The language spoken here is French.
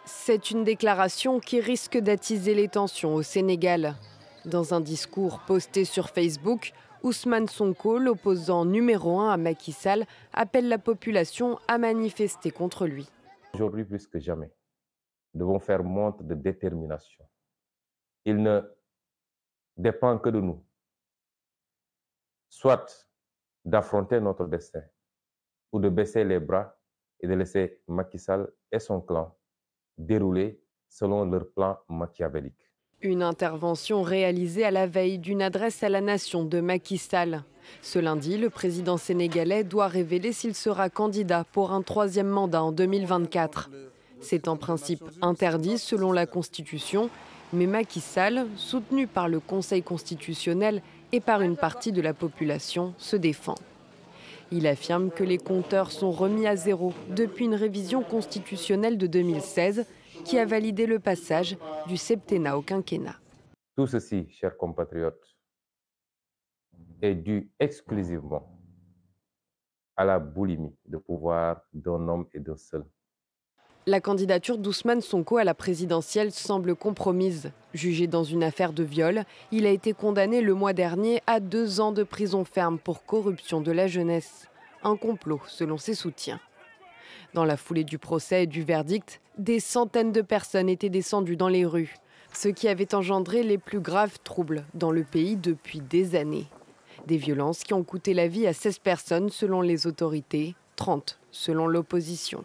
C'est une déclaration qui risque d'attiser les tensions au Sénégal. Dans un discours posté sur Facebook, Ousmane Sonko, l'opposant numéro 1 à Macky Sall, appelle la population à manifester contre lui. Aujourd'hui, plus que jamais, nous devons faire montre de détermination. Il ne dépend que de nous, soit d'affronter notre destin, ou de baisser les bras et de laisser Macky Sall et son clan dérouler selon leur plan machiavélique. Une intervention réalisée à la veille d'une adresse à la nation de Macky Sall. Ce lundi, le président sénégalais doit révéler s'il sera candidat pour un troisième mandat en 2024. C'est en principe interdit selon la Constitution, mais Macky Sall, soutenu par le Conseil constitutionnel et par une partie de la population, se défend. Il affirme que les compteurs sont remis à zéro depuis une révision constitutionnelle de 2016 qui a validé le passage du septennat au quinquennat. Tout ceci, chers compatriotes, est dû exclusivement à la boulimie de pouvoir d'un homme et d'un seul. La candidature d'Ousmane Sonko à la présidentielle semble compromise. Jugé dans une affaire de viol, il a été condamné le mois dernier à 2 ans de prison ferme pour corruption de la jeunesse. Un complot, selon ses soutiens. Dans la foulée du procès et du verdict, des centaines de personnes étaient descendues dans les rues, ce qui avait engendré les plus graves troubles dans le pays depuis des années. Des violences qui ont coûté la vie à 16 personnes selon les autorités, 30 selon l'opposition.